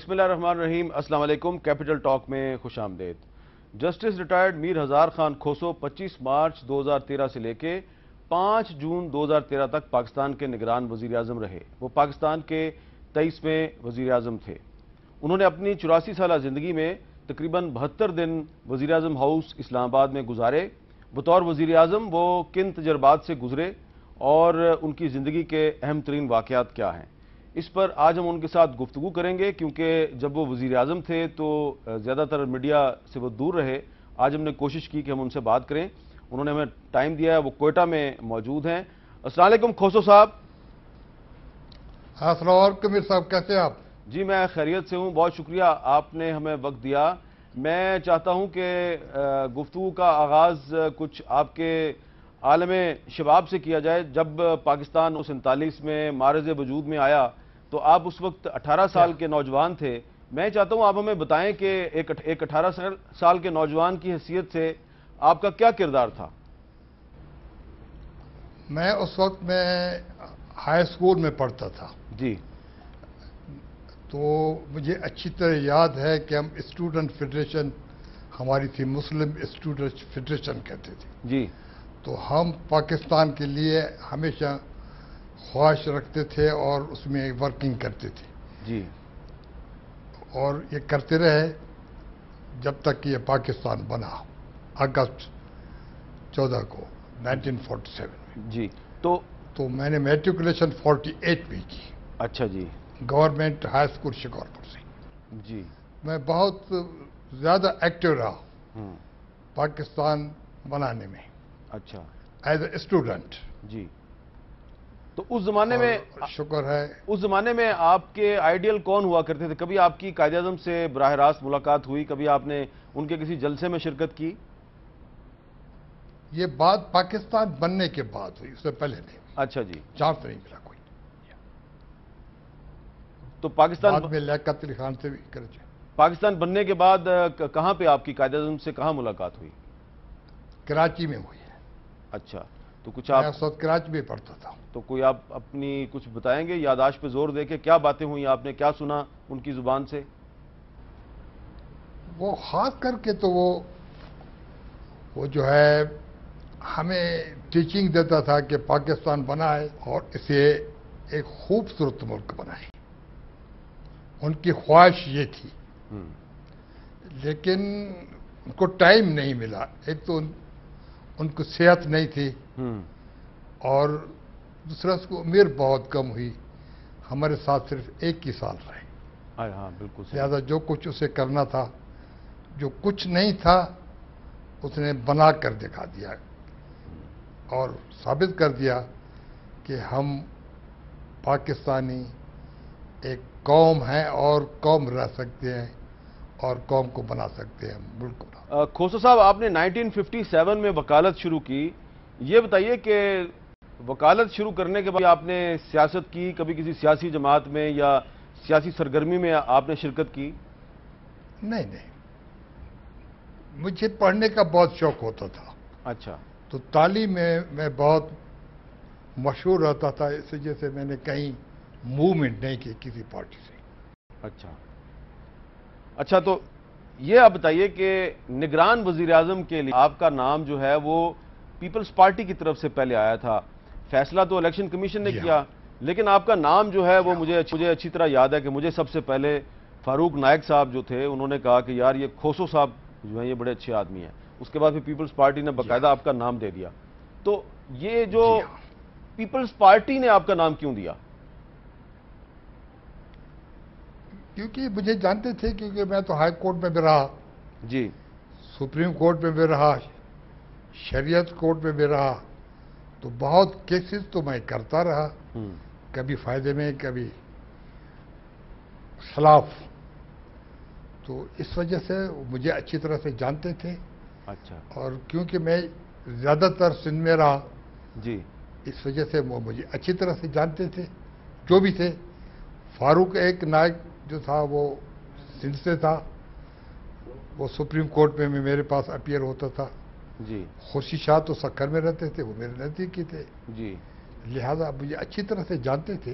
بسم اللہ الرحمن الرحیم۔ السلام علیکم۔ کیپٹل ٹاک میں خوش آمدید۔ جسٹس ریٹائرڈ میر ہزار خان کھوسو 25 مارچ 2013 سے لے کے 5 جون 2013 تک پاکستان کے نگران وزیر اعظم رہے۔ وہ پاکستان کے 23ویں وزیر اعظم تھے۔ انہوں نے اپنی 84 سالہ زندگی میں تقریباً 72 دن وزیر اعظم ہاؤس اسلام آباد میں گزارے۔ بطور وزیر اعظم وہ کن تجربات سے گزرے اور ان کی زندگی کے اہم ترین واقعات کیا ہیں، اس پر آج ہم ان کے ساتھ گفتگو کریں گے، کیونکہ جب وہ وزیر اعظم تھے تو زیادہ تر میڈیا سے وہ دور رہے۔ آج ہم نے کوشش کی کہ ہم ان سے بات کریں، انہوں نے ہمیں ٹائم دیا ہے، وہ کوئٹہ میں موجود ہیں۔ السلام علیکم کھوسو صاحب۔ السلام علیکم میر صاحب، کیسے آپ؟ جی میں خیریت سے ہوں، بہت شکریہ آپ نے ہمیں وقت دیا۔ میں چاہتا ہوں کہ گفتگو کا آغاز کچھ آپ کے عالم شباب سے کیا جائے۔ جب پاکستان 1947 میں معرض وجود میں آیا تو آپ اس وقت 18 سال کے نوجوان تھے۔ میں چاہتا ہوں آپ ہمیں بتائیں کہ ایک 18 سال کے نوجوان کی حیثیت سے آپ کا کیا کردار تھا؟ میں اس وقت میں ہائی اسکول میں پڑھتا تھا، جی، تو مجھے اچھی طرح یاد ہے کہ ہم اسٹوڈنٹ فیڈریشن ہماری تھی، مسلم اسٹوڈنٹ فیڈریشن کہتے تھے، جی، تو ہم پاکستان کے لیے ہمیشہ خواہش رکھتے تھے اور اس میں ورکنگ کرتے تھے، جی، اور یہ کرتے رہے جب تک کہ یہ پاکستان بنا اگست 14 کو 1947 میں۔ جی، تو میں نے میٹریکولیشن 48 میں کی، اچھا جی، گورنمنٹ ہائی اسکول شکارپور سے۔ جی، میں بہت زیادہ ایکٹیو رہا ہوں، پاکستان بنانے میں اچھا، ایز اے اسٹوڈنٹ۔ جی، تو اس زمانے میں شکر ہے، اس زمانے میں آپ کے آئیڈیل کون ہوا کرتے تھے؟ کبھی آپ کی قائد اعظم سے براہ راست ملاقات ہوئی؟ کبھی آپ نے ان کے کسی جلسے میں شرکت کی؟ یہ بات پاکستان بننے کے بعد ہوئی، اس سے پہلے نہیں ہوئی، اچھا جی، چانس نہیں ملا کوئی۔ تو پاکستان بعد میں لیاقت علی خان سے بھی کراچی، پاکستان بننے کے بعد کہاں پہ آپ کی قائد اعظم سے کہاں ملاقات ہوئی؟ کراچی میں ہوئی ہے۔ اچھا، تو کچھ میں آپ اس وقت کراچی میں پڑھتا تھا۔ تو کوئی آپ اپنی کچھ بتائیں گے، یادداشت پہ زور دے کے کیا باتیں ہوئیں، آپ نے کیا سنا ان کی زبان سے؟ وہ خاص کر کے تو وہ جو ہے ہمیں ٹیچنگ دیتا تھا کہ پاکستان بنائے اور اسے ایک خوبصورت ملک بنائے، ان کی خواہش یہ تھی، لیکن ان کو ٹائم نہیں ملا۔ ایک تو ان کو صحت نہیں تھی، اور دوسرا اس کو عمر بہت کم ہوئی، ہمارے ساتھ صرف 1 ہی سال رہے۔ ہاں بالکل صحیح۔ لہذا جو کچھ اسے کرنا تھا، جو کچھ نہیں تھا اس نے بنا کر دکھا دیا اور ثابت کر دیا کہ ہم پاکستانی ایک قوم ہیں اور قوم رہ سکتے ہیں اور قوم کو بنا سکتے ہیں، ملک کو بنا۔ کھوسو صاحب، آپ نے 1957 میں وکالت شروع کی، یہ بتائیے کہ وکالت شروع کرنے کے بعد آپ نے سیاست کی، کبھی کسی سیاسی جماعت میں یا سیاسی سرگرمی میں آپ نے شرکت کی؟ نہیں، مجھے پڑھنے کا بہت شوق ہوتا تھا، اچھا، تو تعلیم میں بہت مشہور رہتا تھا، اس وجہ سے میں نے کہیں موومنٹ نہیں کی کسی پارٹی سے۔ اچھا، تو یہ آپ بتائیے کہ نگران وزیر اعظم کے لیے آپ کا نام جو ہے وہ پیپلز پارٹی کی طرف سے پہلے آیا تھا، فیصلہ تو الیکشن کمیشن نے کیا، لیکن آپ کا نام جو ہے وہ مجھے اچھی طرح یاد ہے کہ مجھے سب سے پہلے فاروق نائک صاحب جو تھے انہوں نے کہا کہ یار یہ کھوسو صاحب جو ہیں یہ بڑے اچھے آدمی ہیں، اس کے بعد پھر پیپلز پارٹی نے باقاعدہ آپ کا نام دے دیا۔ تو یہ جو پیپلز پارٹی نے آپ کا نام کیوں دیا؟ کیونکہ مجھے جانتے تھے، کیونکہ میں تو ہائی کورٹ میں بھی رہا، جی، سپریم کورٹ میں بھی رہا، شریعت کورٹ میں بھی رہا، تو بہت کیسز تو میں کرتا رہا، کبھی فائدے میں کبھی خلاف، تو اس وجہ سے مجھے اچھی طرح سے جانتے تھے۔ اچھا، اور کیونکہ میں زیادہ تر سندھ میں رہا، جی، اس وجہ سے وہ مجھے اچھی طرح سے جانتے تھے جو بھی تھے۔ فاروق ایک نائک جو تھا وہ سندھ سے تھا، وہ سپریم کورٹ میں میرے پاس اپیئر ہوتا تھا۔ جی، خورشید شاہ تو سکر میں رہتے تھے، وہ میرے نزدیک ہی تھے، جی، لہذا مجھے اچھی طرح سے جانتے تھے۔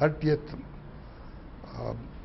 30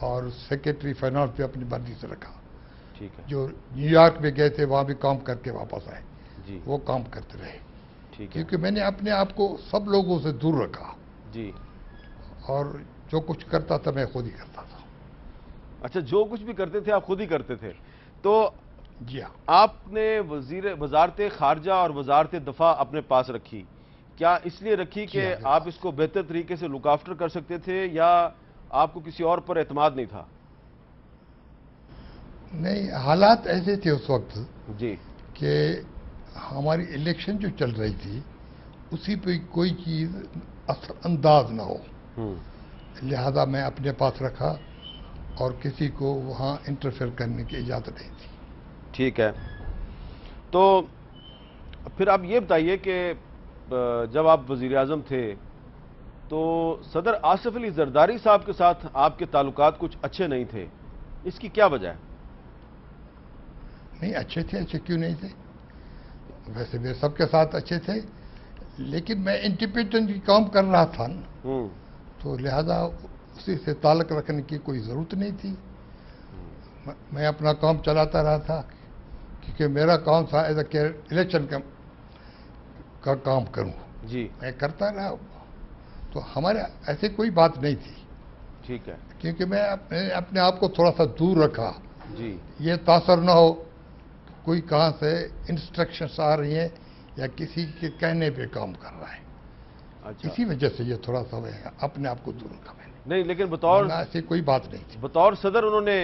اور سیکرٹری فائنانس بھی اپنی مرضی سے رکھا. ٹھیک ہے. جو نیو یارک میں گئے تھے وہاں بھی کام کر کے واپس آئے. جی. وہ کام کرتے رہے. ٹھیک ہے. کیونکہ میں نے اپنے آپ کو سب لوگوں سے دور رکھا. جی. اور جو کچھ کرتا تھا میں خود ہی کرتا تھا. اچھا، جو کچھ بھی کرتے تھے آپ خود ہی کرتے تھے. تو جی ہاں. آپ نے وزارت خارجہ اور وزارت دفاع اپنے پاس رکھی، کیا اس لیے رکھی کہ جی ہاں. آپ اس کو بہتر طریقے سے لک آفٹر کر سکتے تھے، یا آپ کو کسی اور پر اعتماد نہیں تھا؟ نہیں، حالات ایسے تھے اس وقت جی. کہ ہماری الیکشن جو چل رہی تھی اسی پہ کوئی چیز اثر انداز نہ ہو، لہذا میں اپنے پاس رکھا اور کسی کو وہاں انٹرفیئر کرنے کی اجازت نہیں تھی. ٹھیک ہے. تو پھر آپ یہ بتائیے کہ جب آپ وزیر اعظم تھے تو صدر آصف علی زرداری صاحب کے ساتھ آپ کے تعلقات کچھ اچھے نہیں تھے، اس کی کیا وجہ ہے؟ نہیں، اچھے تھے. اچھے کیوں نہیں تھے؟ ویسے میرے سب کے ساتھ اچھے تھے، لیکن میں انڈیپینڈنٹ کام کر رہا تھا نا، تو لہذا اسی سے تعلق رکھنے کی کوئی ضرورت نہیں تھی. میں اپنا کام چلاتا رہا تھا، کیونکہ میرا کام تھا ایز اے الیکشن کا کام کروں. جی. میں کرتا رہا. تو ہمارے ایسے کوئی بات نہیں تھی. ٹھیک ہے. کیونکہ میں اپنے آپ کو تھوڑا سا دور رکھا. جی. یہ تاثر نہ ہو کوئی کہاں سے انسٹرکشنس آ رہی ہیں یا کسی کے کہنے پہ کام کر رہا ہے. اچھا. اسی وجہ سے یہ تھوڑا سا اپنے آپ کو دور رکھا میں نے. نہیں، لیکن بطور ایسی کوئی بات نہیں تھی. بطور صدر انہوں نے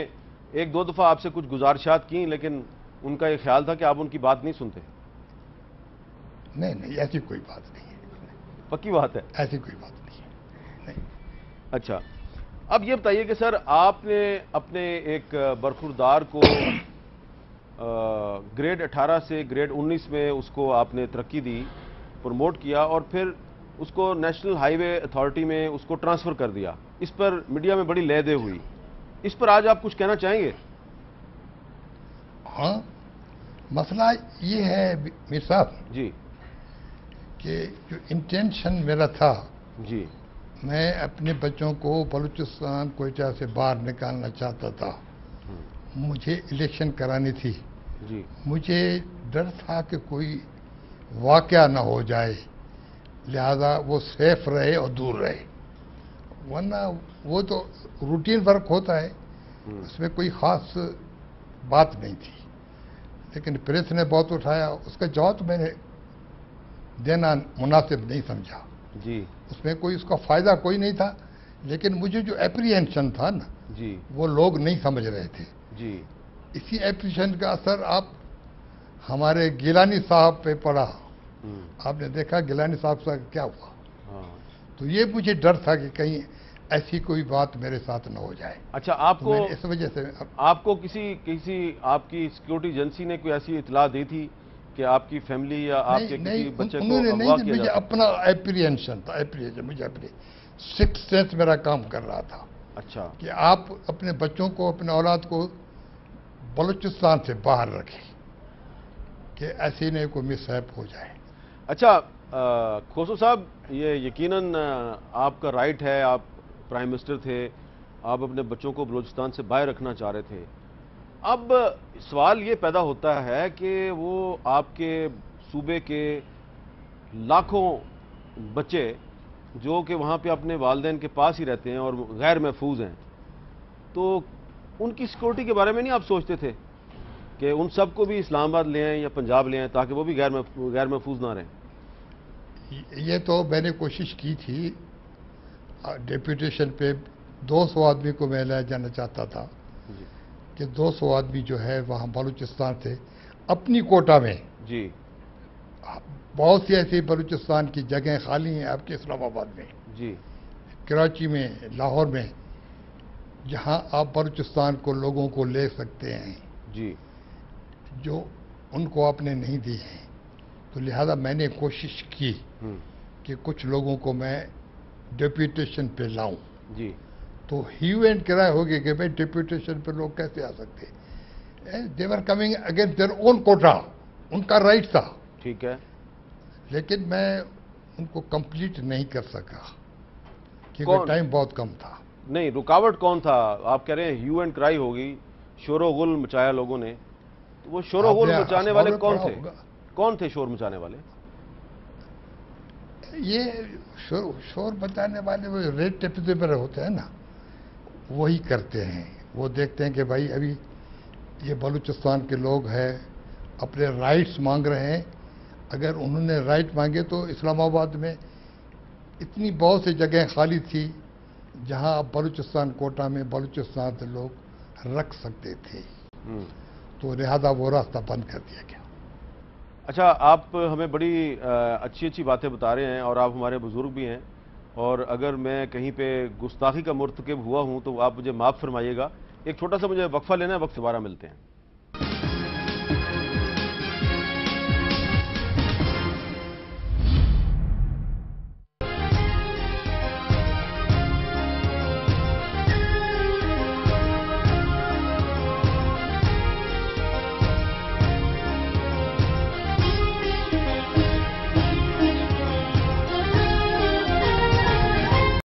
ایک دو دفعہ آپ سے کچھ گزارشات کی، لیکن ان کا یہ خیال تھا کہ آپ ان کی بات نہیں سنتے. نہیں، ایسی کوئی بات نہیں ہے. پکی بات ہے؟ ایسی کوئی بات نہیں ہے. نہیں. اچھا، اب یہ بتائیے کہ سر آپ نے اپنے ایک برخوردار کو گریڈ 18 سے گریڈ 19 میں اس کو آپ نے ترقی دی، پروموٹ کیا، اور پھر اس کو نیشنل ہائی وے اتھارٹی میں اس کو ٹرانسفر کر دیا. اس پر میڈیا میں بڑی لہدے ہوئی. اس پر آج آپ کچھ کہنا چاہیں گے؟ ہاں، مسئلہ یہ ہے میر صاحب جی کہ جو انٹینشن میرا تھا، جی میں اپنے بچوں کو بلوچستان کوئٹہ سے باہر نکالنا چاہتا تھا. مجھے الیکشن کرانی تھی. جی مجھے ڈر تھا کہ کوئی واقعہ نہ ہو جائے، لہذا وہ سیف رہے اور دور رہے. ورنہ وہ تو روٹین ورک ہوتا ہے، اس میں کوئی خاص بات نہیں تھی. لیکن پریس نے بہت اٹھایا، اس کا جواب میں نے دینا مناسب نہیں سمجھا. جی. اس میں کوئی اس کا فائدہ کوئی نہیں تھا، لیکن مجھے جو اپریہنشن تھا نا، جی وہ لوگ نہیں سمجھ رہے تھے. جی. اسی اپریہنشن کا اثر آپ ہمارے گیلانی صاحب پہ پڑا. آپ نے دیکھا گیلانی صاحب سے کیا ہوا. تو یہ مجھے ڈر تھا کہ کہیں ایسی کوئی بات میرے ساتھ نہ ہو جائے. اچھا، آپ کو اس وجہ سے آپ کو کسی آپ کی سیکیورٹی ایجنسی نے کوئی ایسی اطلاع دی تھی کہ آپ کی فیملی یا آپ کے کسی بچے کو انہوں نے اغوا نہیں. کیا مجھے جاتا؟ اپنا اپریہنشن تھا. مجھے اپنے سکس سینس میرا کام کر رہا تھا. اچھا. کہ آپ اپنے بچوں کو، اپنے اولاد کو بلوچستان سے باہر رکھیں کہ ایسی نہیں کوئی مس ہیپ ہو جائے. اچھا کھوسو صاحب، یہ یقیناً آپ کا رائٹ ہے، آپ پرائم منسٹر تھے، آپ اپنے بچوں کو بلوچستان سے باہر رکھنا چاہ رہے تھے. اب سوال یہ پیدا ہوتا ہے کہ وہ آپ کے صوبے کے لاکھوں بچے جو کہ وہاں پہ اپنے والدین کے پاس ہی رہتے ہیں اور غیر محفوظ ہیں، تو ان کی سیکورٹی کے بارے میں نہیں آپ سوچتے تھے کہ ان سب کو بھی اسلام آباد لے آئیں یا پنجاب لے آئیں تاکہ وہ بھی غیر محفوظ نہ رہیں؟ یہ تو میں نے کوشش کی تھی. ڈیپوٹیشن پہ 200 آدمی کو میں لے جانا چاہتا تھا کہ 200 آدمی جو ہے وہاں بلوچستان سے اپنی کوٹا میں. جی. بہت سی ایسی بلوچستان کی جگہیں خالی ہیں آپ کے اسلام آباد میں، جی. کراچی میں، لاہور میں، جہاں آپ بلوچستان کو لوگوں کو لے سکتے ہیں. جی. جو ان کو آپ نے نہیں دی ہیں. تو لہذا میں نے کوشش کی کہ کچھ لوگوں کو میں ڈیپوٹیشن پہ لاؤں. جی. تو ہیو اینڈ کرائے ہوگی کہ بھائی ڈیپوٹیشن پہ لوگ کیسے آ سکتے. They were coming against their own quota, ان کا رائٹ تھا. ٹھیک ہے. لیکن میں ان کو کمپلیٹ نہیں کر سکا کیونکہ ٹائم بہت کم تھا. نہیں، رکاوٹ کون تھا؟ آپ کہہ رہے ہیں ہیو اینڈ کرائی ہوگی، شور و غل مچایا لوگوں نے، تو وہ شور و غل مچانے والے کون تھے؟ کون تھے شور مچانے والے؟ یہ شور بچانے والے وہ ریڈ ٹیپ پر ہوتے ہیں نا، وہی کرتے ہیں. وہ دیکھتے ہیں کہ بھائی ابھی یہ بلوچستان کے لوگ ہیں، اپنے رائٹس مانگ رہے ہیں. اگر انہوں نے رائٹ مانگے تو اسلام آباد میں اتنی بہت سی جگہیں خالی تھی جہاں بلوچستان کوٹا میں بلوچستان سے لوگ رکھ سکتے تھے، تو لہذا وہ راستہ بند کر دیا گیا. اچھا، آپ ہمیں بڑی اچھی اچھی باتیں بتا رہے ہیں اور آپ ہمارے بزرگ بھی ہیں، اور اگر میں کہیں پہ گستاخی کا مرتکب ہوا ہوں تو آپ مجھے معاف فرمائیے گا. ایک چھوٹا سا مجھے وقفہ لینا ہے، وقت دوبارہ ملتے ہیں.